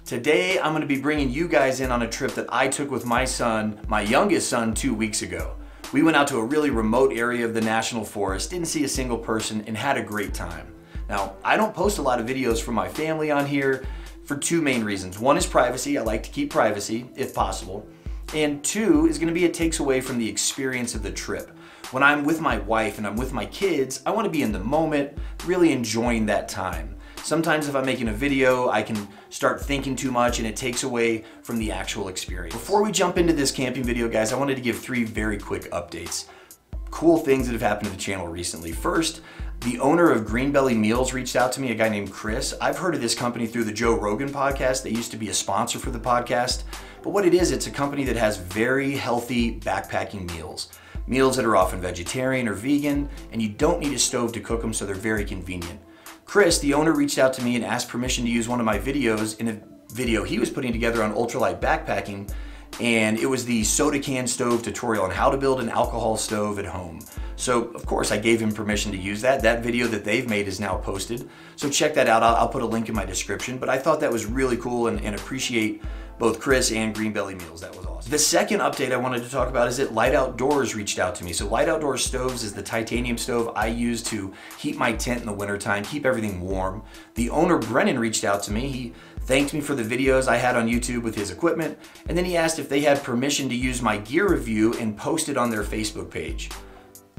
Today, I'm gonna be bringing you guys in on a trip that I took with my son, my youngest son, 2 weeks ago. We went out to a really remote area of the National Forest, didn't see a single person, and had a great time. Now, I don't post a lot of videos from my family on here for two main reasons. One is privacy. I like to keep privacy if possible. And two is gonna be it takes away from the experience of the trip. When I'm with my wife and I'm with my kids, I wanna be in the moment, really enjoying that time. Sometimes if I'm making a video, I can start thinking too much and it takes away from the actual experience. Before we jump into this camping video, guys, I wanted to give 3 very quick updates. Cool things that have happened to the channel recently. First, the owner of Greenbelly Meals reached out to me, a guy named Chris. I've heard of this company through the Joe Rogan podcast. They used to be a sponsor for the podcast. But what it is, it's a company that has very healthy backpacking meals. Meals that are often vegetarian or vegan, and you don't need a stove to cook them, so they're very convenient. Chris, the owner, reached out to me and asked permission to use one of my videos in a video he was putting together on ultralight backpacking, and it was the soda can stove tutorial on how to build an alcohol stove at home. So of course I gave him permission to use that. That video that they've made is now posted, so check that out. I'll put a link in my description, but I thought that was really cool and appreciate both Chris and Greenbelly Meals. That was awesome. The second update I wanted to talk about is that Light Outdoors reached out to me. So Light Outdoors Stoves is the titanium stove I use to heat my tent in the wintertime, keep everything warm. The owner, Brennan, reached out to me. He thanked me for the videos I had on YouTube with his equipment, and then he asked if they had permission to use my gear review and post it on their Facebook page.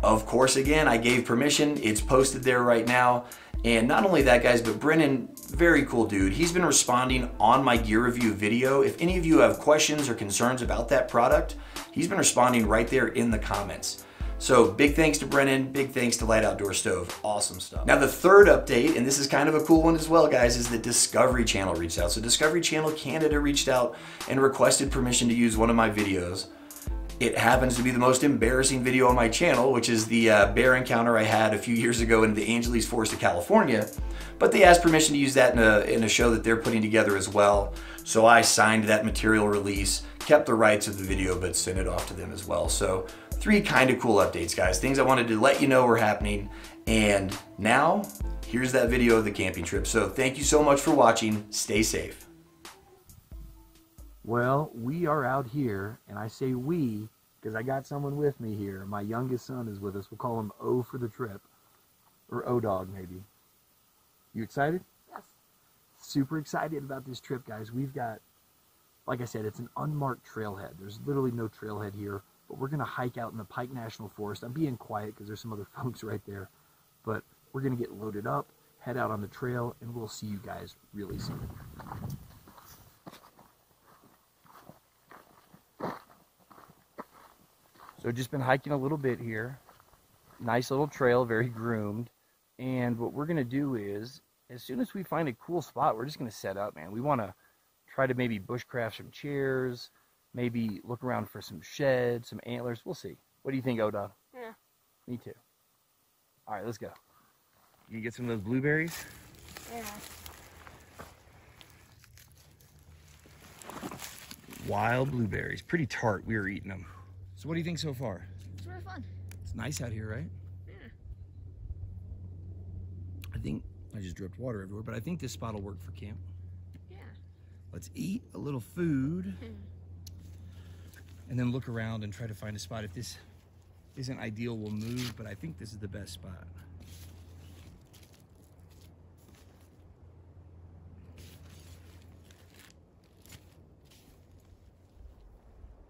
Of course, again, I gave permission. It's posted there right now. And not only that, guys, but Brennan, very cool dude. He's been responding on my gear review video. If any of you have questions or concerns about that product, he's been responding right there in the comments. So big thanks to Brennan, big thanks to Light Outdoor Stove. Awesome stuff. Now the third update, and this is kind of a cool one as well, guys, is that Discovery Channel reached out. So Discovery Channel Canada reached out and requested permission to use one of my videos. It happens to be the most embarrassing video on my channel, which is the bear encounter I had a few years ago in the Angeles Forest of California. But they asked permission to use that in a show that they're putting together as well. So I signed that material release, kept the rights of the video, but sent it off to them as well. So 3 kind of cool updates, guys. Things I wanted to let you know were happening. And now, here's that video of the camping trip. So thank you so much for watching. Stay safe. Well, we are out here, and I say we because I got someone with me here. My youngest son is with us. We'll call him O for the trip, or O-Dog maybe. You excited? Yes. Super excited about this trip, guys. We've got, like I said, it's an unmarked trailhead. There's literally no trailhead here, but we're going to hike out in the Pike National Forest. I'm being quiet because there's some other folks right there, but we're going to get loaded up, head out on the trail, and we'll see you guys really soon. So just been hiking a little bit here. Nice little trail, very groomed. And what we're gonna do is, as soon as we find a cool spot, we're just gonna set up, man. We wanna try to maybe bushcraft some chairs, maybe look around for some sheds, some antlers. We'll see. What do you think, O-Dog? Yeah. Me too. All right, let's go. You get some of those blueberries? Yeah. Wild blueberries, pretty tart. We were eating them. So what do you think so far? It's very fun. It's nice out here, right? Yeah. I think I just dripped water everywhere, but I think this spot will work for camp. Yeah. Let's eat a little food and then look around and try to find a spot. If this isn't ideal, we'll move, but I think this is the best spot.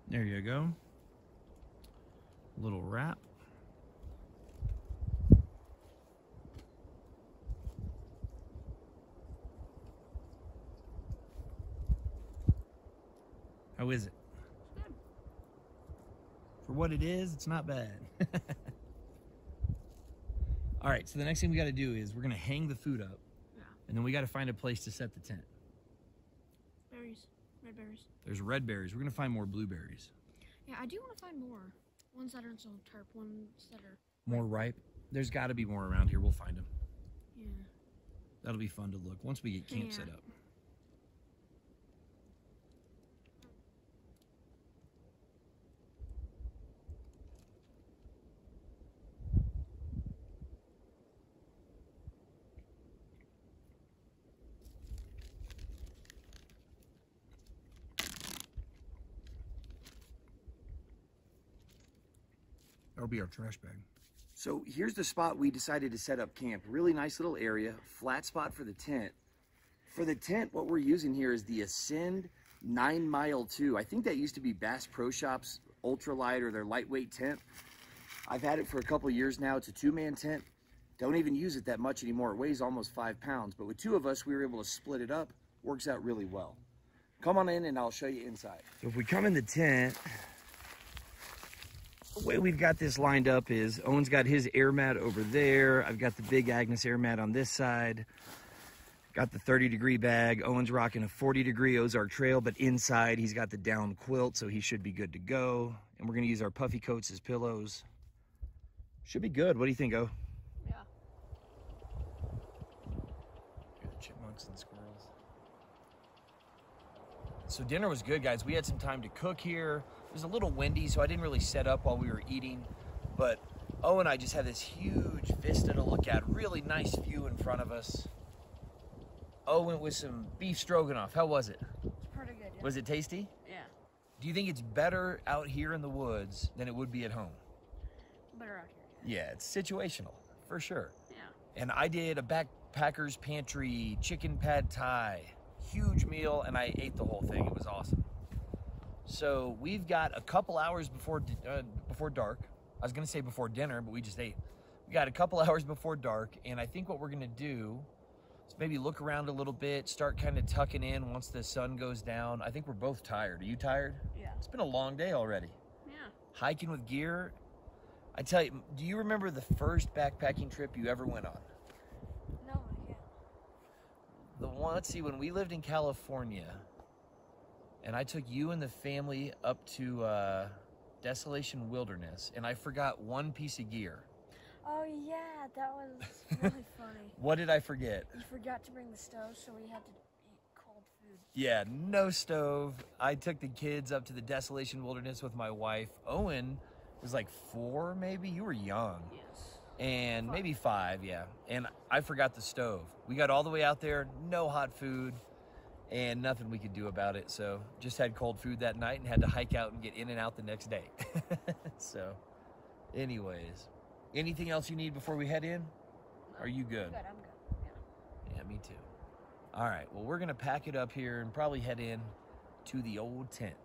There you go. Little wrap. How is it? Good. For what it is, it's not bad. All right, so the next thing we got to do is we're going to hang the food up. Yeah. And then we got to find a place to set the tent. Berries. Red berries. There's red berries. We're going to find more blueberries. Yeah, I do want to find more. Ones that aren't so tart, ones that are... More ripe. There's got to be more around here. We'll find them. Yeah. That'll be fun to look once we get camp Yeah. set up. That'll be our trash bag. So here's the spot we decided to set up camp. Really nice little area, flat spot for the tent. For the tent, what we're using here is the Ascend 9 Mile 2. I think that used to be Bass Pro Shops ultralight or their lightweight tent. I've had it for a couple years now. It's a 2-man tent. Don't even use it that much anymore. It weighs almost 5 pounds, but with 2 of us, we were able to split it up. Works out really well. Come on in and I'll show you inside. So if we come in the tent, the way we've got this lined up is Owen's got his air mat over there. I've got the big Agnes air mat on this side. Got the 30-degree bag. Owen's rocking a 40-degree Ozark Trail, but inside he's got the down quilt, so he should be good to go. And we're gonna use our puffy coats as pillows. Should be good. What do you think, O? Yeah. Hear the chipmunks and squirrels. So dinner was good, guys. We had some time to cook here. It was a little windy, so I didn't really set up while we were eating. But O and I just had this huge vista to look at. Really nice view in front of us. O went with some beef stroganoff. How was it? It's pretty good. Yeah. Was it tasty? Yeah. Do you think it's better out here in the woods than it would be at home? Better out here. Yeah, it's situational, for sure. Yeah. And I did a Backpackers Pantry chicken pad thai. Huge meal, and I ate the whole thing. It was awesome. So we've got a couple hours before dark. I was gonna say before dinner, but we just ate. We got a couple hours before dark, and I think what we're gonna do is maybe look around a little bit, start kind of tucking in once the sun goes down. I think we're both tired. Are you tired? Yeah. It's been a long day already. Yeah. Hiking with gear. I tell you, do you remember the first backpacking trip you ever went on? No, I can't. The one, let's see, when we lived in California, and I took you and the family up to Desolation Wilderness, and I forgot one piece of gear. Oh yeah, that was really funny. What did I forget? You forgot to bring the stove, so we had to eat cold food. Yeah, no stove. I took the kids up to the Desolation Wilderness with my wife. Owen was like 4, maybe? You were young. Yes. And 5. maybe 5, yeah. And I forgot the stove. We got all the way out there, no hot food, and nothing we could do about it. So just had cold food that night and had to hike out and get in and out the next day. So anyways, anything else you need before we head in? No, Are you good? I'm good. Yeah. Yeah, me too. All right, well, we're gonna pack it up here and probably head in to the old tent.